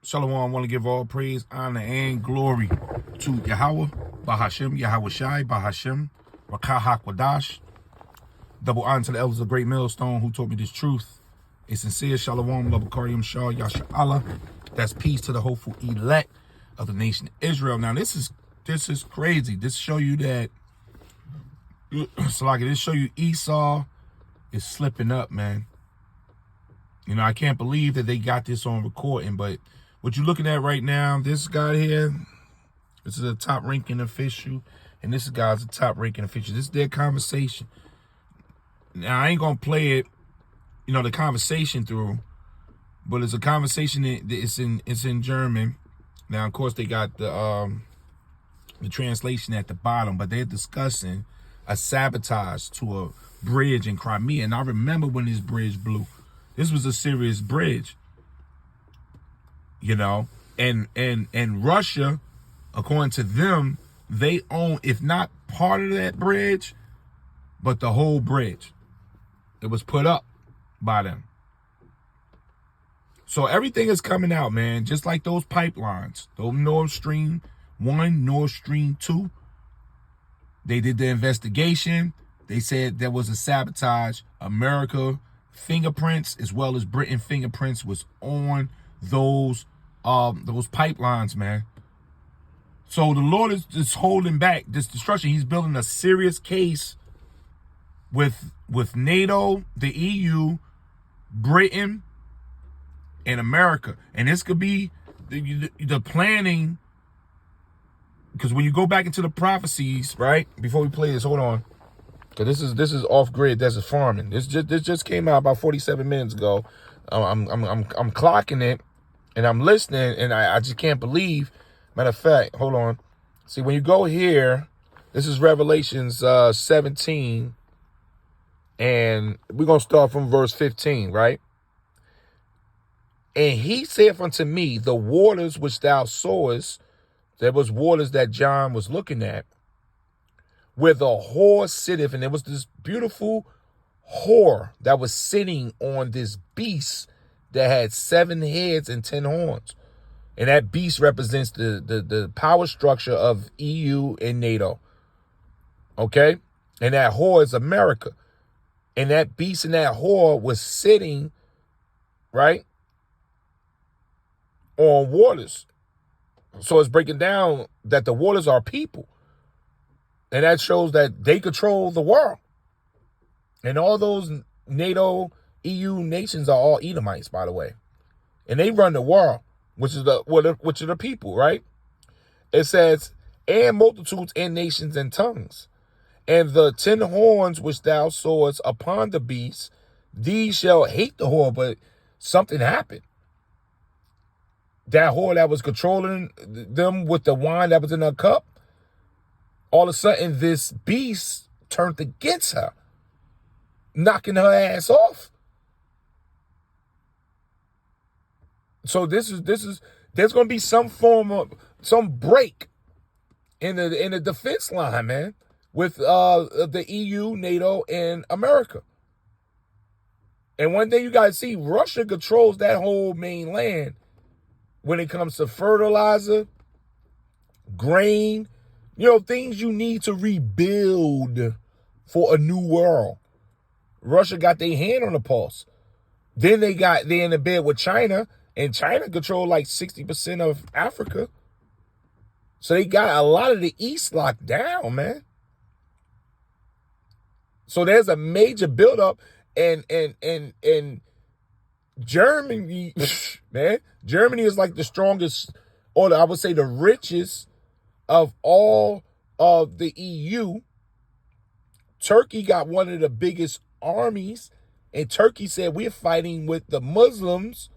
Shalom, I want to give all praise, honor, and glory to Yahweh, Bahashem, Yahweh Shai, Bahashem, Rakah HaKodash. Double honor to the elders of Great Millstone who taught me this truth. A sincere Shalom, Labakariam Shah, Yasha Allah. That's peace to the hopeful elect of the nation of Israel. Now, this is crazy. This show you that, this show you Esau is slipping up, man. You know, I can't believe that they got this on recording, but what you're looking at right now, this guy here, this is a top-ranking official, and this guy's a top-ranking official. This is their conversation. Now, I ain't going to play it, the conversation through, but it's a conversation that it's in German. Now, of course, they got the translation at the bottom, but they're discussing a sabotage to a bridge in Crimea. And I remember when this bridge blew. This was a serious bridge, and Russia, according to them, they own, if not part of that bridge, but the whole bridge. It was put up by them. So everything is coming out, man, just like those pipelines, those Nord Stream 1, Nord Stream 2. They did the investigation. They said there was a sabotage. America fingerprints as well as Britain fingerprints was on those pipelines, man. So the Lord is holding back this destruction. He's building a serious case with NATO, the EU, Britain, and America. And this could be the planning, because when you go back into the prophecies, right? Before we play this, hold on. Cause this is off grid. This is farming. This just came out about 47 minutes ago. I'm clocking it, and I'm listening, and I just can't believe. Matter of fact, hold on. See, when you go here, this is Revelations 17, and we're gonna start from verse 15, right? And he saith unto me, the waters which thou sawest, there was waters that John was looking at, where the whore sitteth, and there was this beautiful whore that was sitting on this beast that had 7 heads and 10 horns. And that beast represents the power structure of EU and NATO. Okay? And that whore is America. And that beast and that whore was sitting, right, on waters. So it's breaking down that the waters are people. And that shows that they control the world. And all those NATO, EU nations are all Edomites, by the way. And they run the world, which are the people, right? It says, and multitudes and nations and tongues. And the 10 horns which thou sawest upon the beast, these shall hate the whore. But something happened. That whore that was controlling them with the wine that was in her cup, all of a sudden, this beast turned against her, knocking her ass off. So there's going to be some form of some break in the defense line, man, with the EU, NATO, and America. And one thing you got to see, Russia controls that whole main land when it comes to fertilizer, grain. Things you need to rebuild for a new world. Russia got their hand on the pulse. Then they're in the bed with China, and China control like 60% of Africa. So they got a lot of the East locked down, man. So there's a major buildup, and Germany, man, Germany is like the strongest, or I would say the richest of all of the EU. Turkey got one of the biggest armies, and Turkey said we're fighting with the Muslims.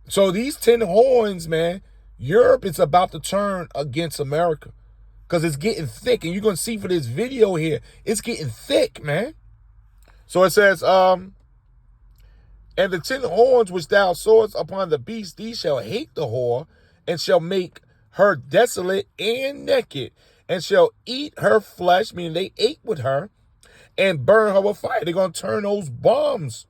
So these 10 horns, man, Europe is about to turn against America because it's getting thick. And you're going to see for this video here, it's getting thick, man. So it says, and the 10 horns which thou sawest upon the beast, these shall hate the whore, and shall make her desolate and naked, and shall eat her flesh, meaning they ate with her, and burn her with fire. They're going to turn those bombs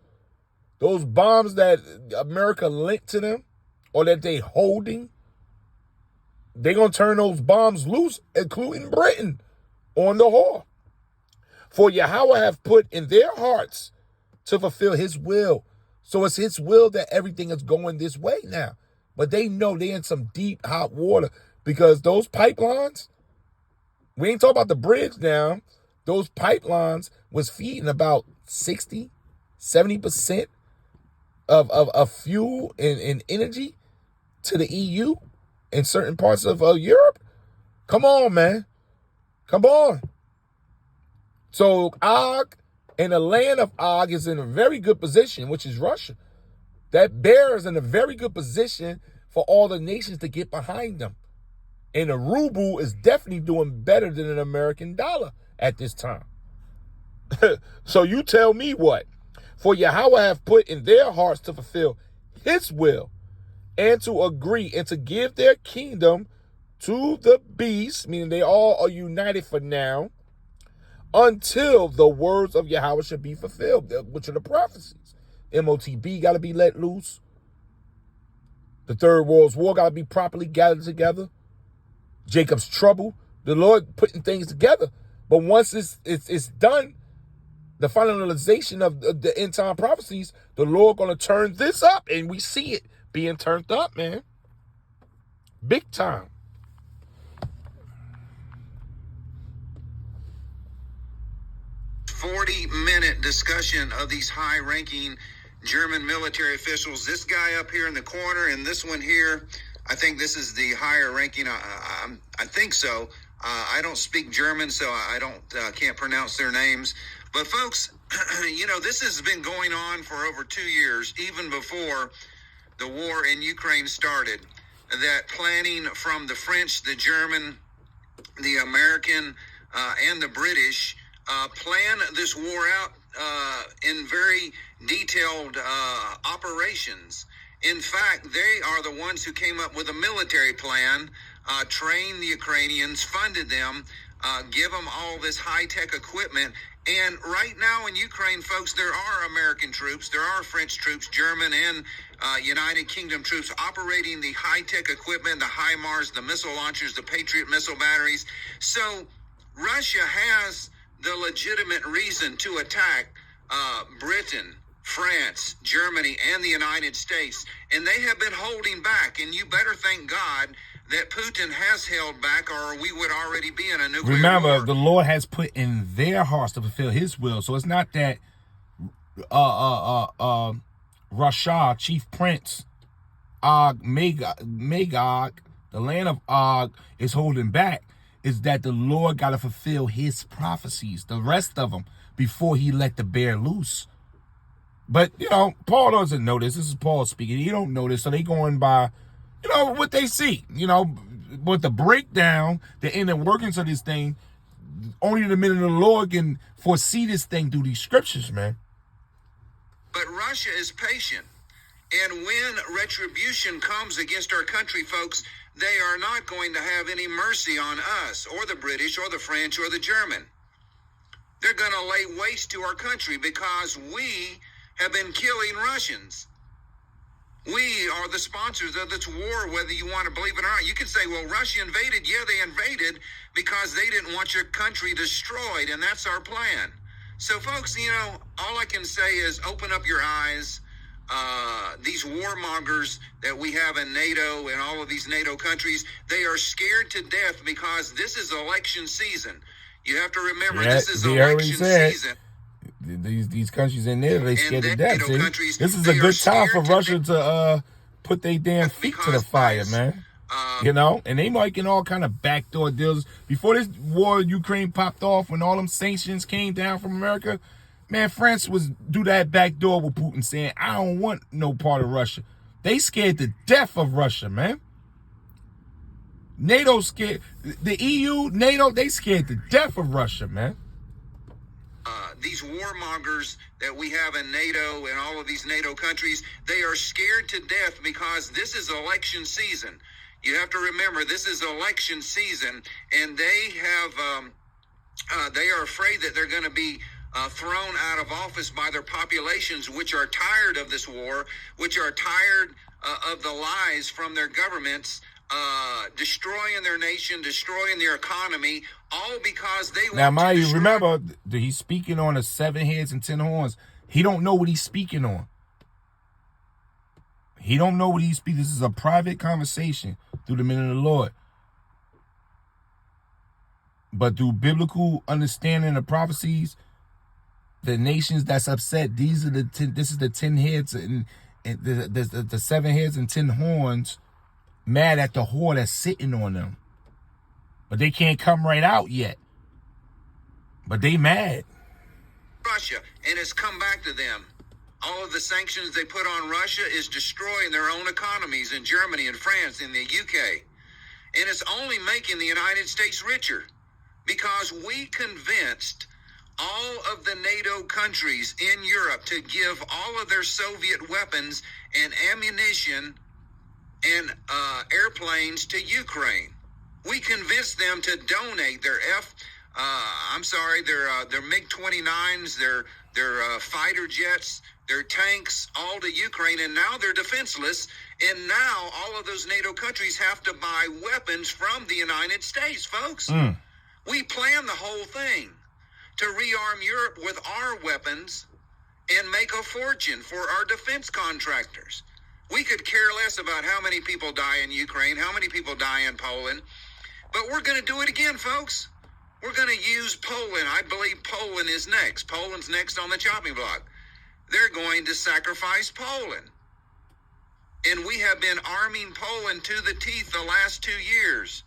that America linked to them, or that they holding, they're going to turn those bombs loose, including Britain, on the whore. For Yahweh have put in their hearts to fulfill his will. So it's his will that everything is going this way now. But they know they're in some deep, hot water because those pipelines, we ain't talking about the bridge now. Those pipelines was feeding about 60, 70% of fuel and energy to the EU in certain parts of Europe. Come on, man. Come on. So Og and the land of Og is in a very good position, which is Russia. That bear is in a very good position for all the nations to get behind them. And the ruble is definitely doing better than an American dollar at this time. So you tell me what? For Yahweh have put in their hearts to fulfill his will and to agree and to give their kingdom to the beast, meaning they all are united for now, until the words of Yahweh should be fulfilled, which are the prophecies. MOTB got to be let loose. The Third World War got to be properly gathered together. Jacob's trouble, the Lord putting things together. But once it's done, the finalization of the end time prophecies, the Lord going to turn this up, and we see it being turned up, man. Big time. Minute discussion of these high-ranking German military officials. This guy up here in the corner and this one here, I think this is the higher ranking. I think so. I don't speak German, so I can't pronounce their names. But folks, this has been going on for over 2 years, even before the war in Ukraine started. That planning from the French, the German, the American, and the British plan this war out in very detailed operations. In fact, they are the ones who came up with a military plan, trained the Ukrainians, funded them, give them all this high-tech equipment. And right now in Ukraine, folks, there are American troops, there are French troops, German and United Kingdom troops operating the high-tech equipment, the HIMARS, the missile launchers, the Patriot missile batteries. So Russia has the legitimate reason to attack Britain, France, Germany, and the United States. And they have been holding back. And you better thank God that Putin has held back, or we would already be in a nuclear Remember, war. the Lord has put in their hearts to fulfill his will. So it's not that Russia, chief prince, Magog, the land of Og, is holding back. Is that the Lord got to fulfill his prophecies, the rest of them, before he let the bear loose. But, Paul doesn't know this. This is Paul speaking. He don't know this. So they going by, what they see. But the breakdown, the inner workings of this thing, only the men of the Lord can foresee this thing through these scriptures, man. But Russia is patient. And when retribution comes against our country, folks, they are not going to have any mercy on us or the British or the French or the German. They're going to lay waste to our country because we have been killing Russians. We are the sponsors of this war, whether you want to believe it or not. You can say, well, Russia invaded. Yeah, they invaded because they didn't want your country destroyed, and that's our plan. So, folks, all I can say is open up your eyes. These warmongers that we have in NATO and all of these NATO countries, they are scared to death because this is election season. You have to remember, this is election season. These countries in there, they scared to death. This is a good time for Russia to put their damn feet to the fire, man. And they making all kind of backdoor deals. Before this war in Ukraine popped off, when all them sanctions came down from America, man, France was do that back door with Putin saying, I don't want no part of Russia. They scared to death of Russia, man. NATO scared. The EU, NATO, they scared to death of Russia, man. These warmongers that we have in NATO and all of these NATO countries, they are scared to death because this is election season. You have to remember, this is election season, and they are afraid that they're going to be thrown out of office by their populations, which are tired of this war, which are tired of the lies from their governments, destroying their nation, destroying their economy, all because they Now, want to mind you, destroy. remember, he's speaking on the 7 heads and 10 horns. He don't know what he's speaking on. He don't know what he's speaking. This is a private conversation through the men of the Lord. But through biblical understanding of prophecies, the nations that's upset, this is the 10 heads and the 7 heads and 10 horns, mad at the whore that's sitting on them. But they can't come right out yet. But they mad. Russia, and it's come back to them. All of the sanctions they put on Russia is destroying their own economies in Germany and France and the UK. And it's only making the United States richer because we convinced all of the NATO countries in Europe to give all of their Soviet weapons and ammunition and airplanes to Ukraine. We convinced them to donate their their MiG-29s, their fighter jets, their tanks, all to Ukraine, and now they're defenseless. And now all of those NATO countries have to buy weapons from the United States, folks. We planned the whole thing to rearm Europe with our weapons and make a fortune for our defense contractors. We could care less about how many people die in Ukraine, how many people die in Poland, but we're going to do it again, folks. We're going to use Poland. I believe Poland is next. Poland's next on the chopping block. They're going to sacrifice Poland. And we have been arming Poland to the teeth the last 2 years.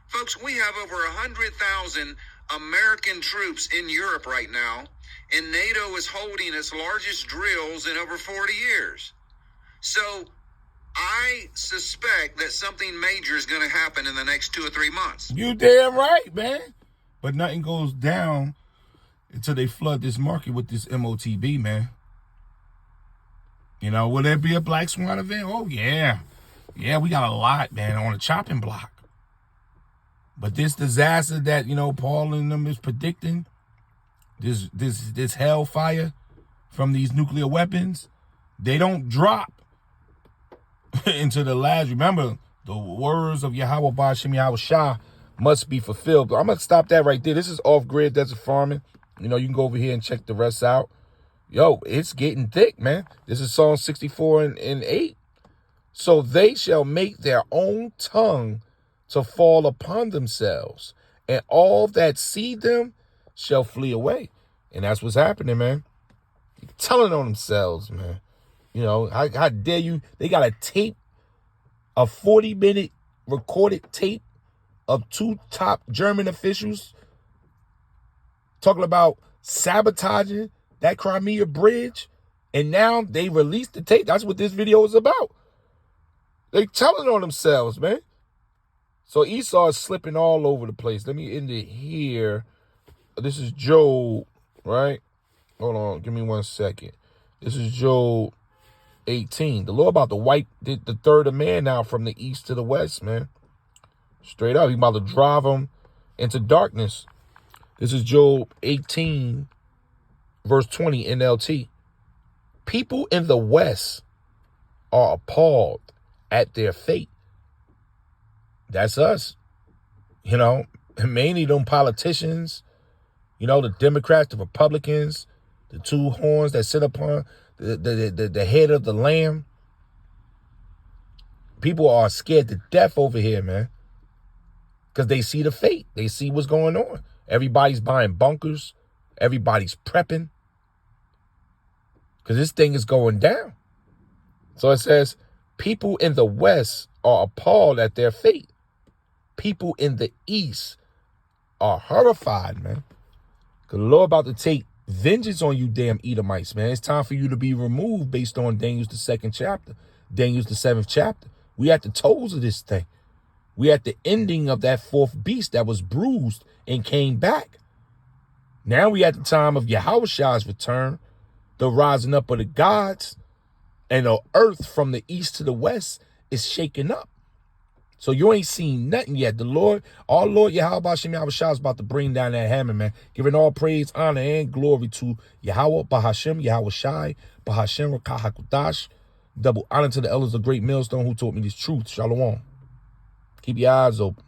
Folks, we have over 100,000 American troops in Europe right now, and NATO is holding its largest drills in over 40 years. So I suspect that something major is going to happen in the next 2 or 3 months. You damn right, man. But nothing goes down until they flood this market with this MOTB, man. You know, will there be a Black Swan event? Oh, yeah. Yeah, we got a lot, man, on the chopping block. But this disaster that, you know, Paul and them is predicting, this hellfire from these nuclear weapons, they don't drop into the last. Remember, the words of Yahweh Ba'ashem Yahweh Shah must be fulfilled. But I'm going to stop that right there. This is Off-Grid Desert Farming. You know, you can go over here and check the rest out. Yo, it's getting thick, man. This is Psalm 64 and 8. So they shall make their own tongue to fall upon themselves, and all that see them shall flee away. And that's what's happening, man. Telling on themselves, man. You know, how dare you? They got a tape, a 40-minute recorded tape of 2 top German officials talking about sabotaging that Crimea bridge. And now they released the tape. That's what this video is about. They telling on themselves, man. So Esau is slipping all over the place. Let me end it here. This is Job, right? Hold on. Give me 1 second. This is Job 18. The Lord about to wipe the third of man out from the east to the west, man. Straight up. He's about to drive them into darkness. This is Job 18, verse 20, NLT. People in the west are appalled at their fate. That's us. You know, mainly them politicians, you know, the Democrats, the Republicans, the 2 horns that sit upon the head of the lamb. People are scared to death over here, man. Because they see the fate. They see what's going on. Everybody's buying bunkers. Everybody's prepping. Because this thing is going down. So it says, people in the west are appalled at their fate. People in the east are horrified, man. Because the Lord about to take vengeance on you damn Edomites, man. It's time for you to be removed based on Daniel's the 2nd chapter. Daniel's the 7th chapter. We at the toes of this thing. We at the ending of that 4th beast that was bruised and came back. Now we at the time of Yahweh's return, the rising up of the gods, and the earth from the east to the west is shaking up. So you ain't seen nothing yet. The Lord, our Lord Yahweh Ba'ashem Yahweh Shah is about to bring down that hammer, man. Giving all praise, honor, and glory to Yahweh Ba'ashem Yahweh Shai, Ba'ashem Rakah HaKodash, Double honor to the elders of Great Millstone who taught me this truth. Shalom. Keep your eyes open.